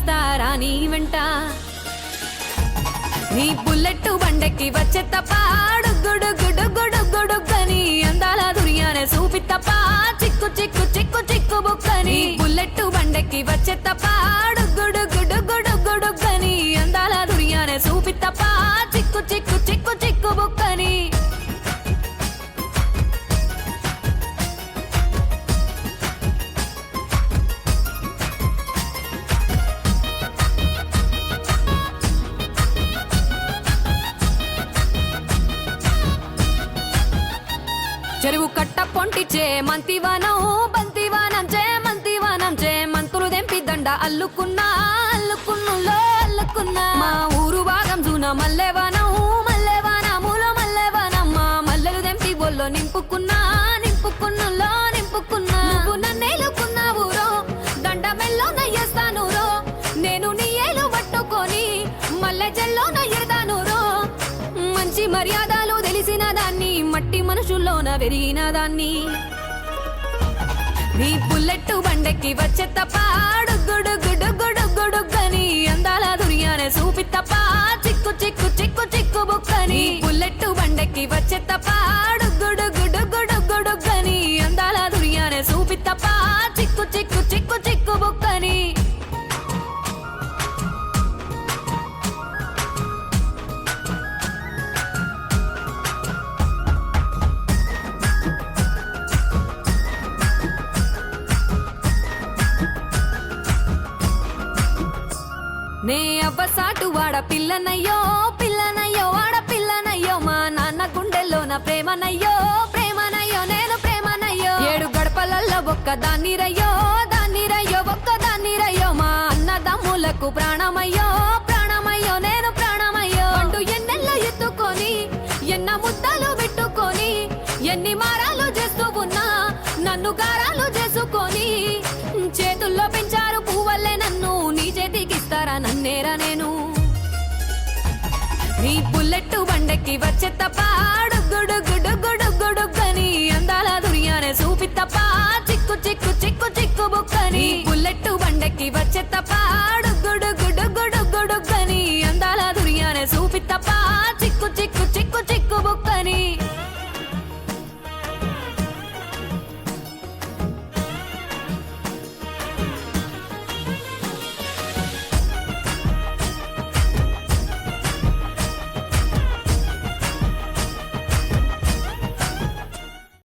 వస్తారా నీ వెంట నీ బుల్లెట్ బండెక్కి వచ్చే తప్ప గుడుగుడుగుడుగుడుగుడుగని అందాల దునియానే చూపి తప్ప చిక్కు చిక్కు చిక్కు చిక్కు బుక్కని బుల్లెట్ బండెక్కి వచ్చే తప్ప గుడుగుడుగుడుగుడుగని అందాల దునియానే చూపి తప్ప చిక్కు చిక్కు చిక్కు చిక్కు బుక్కని చెరువు కట్ట పొంటిచే మంతివానం బంతివానం చే మంతివానం చే మంతులు దెంపి దండ అల్లుకున్నా అల్లుకున్నులో అల్లుకున్నా మా ఊరు భాగం జూన మల్లెవానం మల్లెవానములో మల్లెవానమ్మ మల్లెలు దెంపి బొల్లో నింపుకున్నా నింపుకున్నులో నింపుకున్నా నువ్వు నన్నేలుకున్నావు రో దండ మెల్లో నయ్యేస్తాను రో నేను నీ ఏలు పట్టుకొని మల్లె జల్లో నయ్యేదాను రో మంచి మర్యాదలు తెలిసిన దాన్ని మట్టి మనుషుల్లోన పెరిగిన దాన్ని నీ బుల్లెట్ బండెక్కి వచ్చే తప్ప గుడుగుడుగుడుగుడుగని అందాల దునియానే చూపి తప్ప చిక్కు చిక్కు చిక్కు చిక్కు బుక్కని బుల్లెట్ బండెక్కి వచ్చే తప్ప గుడుగుడుగుడుగుడుగని అందాల దునియానే చూపి తప్ప చిక్కు చిక్కు చిక్కు చిక్కు బుక్కని నే అవ్వసాటు వాడ పిల్లనయ్యో పిల్లనయ్యో వాడ పిల్లనయ్యో మా నాన్న గుండెల్లోన ప్రేమనయ్యో ప్రేమనయ్యో నేను ప్రేమనయ్యో 7 గడపలల్లో ఒక్కదాన్ని రయ్యో దాన్ని రయ్యో ఒక్కదాన్ని రయ్యో మా అన్నదమ్ములకు ప్రాణమయ్యో ప్రాణమయ్యో నేను ప్రాణమయ్యో అంటూ ఎన్నెల్లో ఎత్తుకొని ఎన్న ముద్దలు పెట్టుకొని ఎన్ని మారాలు చేస్తూ ఉన్నా నన్ను గారాలు చేసుకొని చేతుల్లో పెంచారు పువ్వల్లే నన్ను నీ చేతికిస్తారా నన్నేరా నేను నీ బుల్లెట్ బండెక్కి వచ్చే తప్ప గుడుగుడుగుడుగుడుగని అందాల దునియానే చూపి తప్ప చిక్కు చిక్కు చిక్కు చిక్కు బుక్కని బుల్లెట్ బండెక్కి వచ్చే తప్ప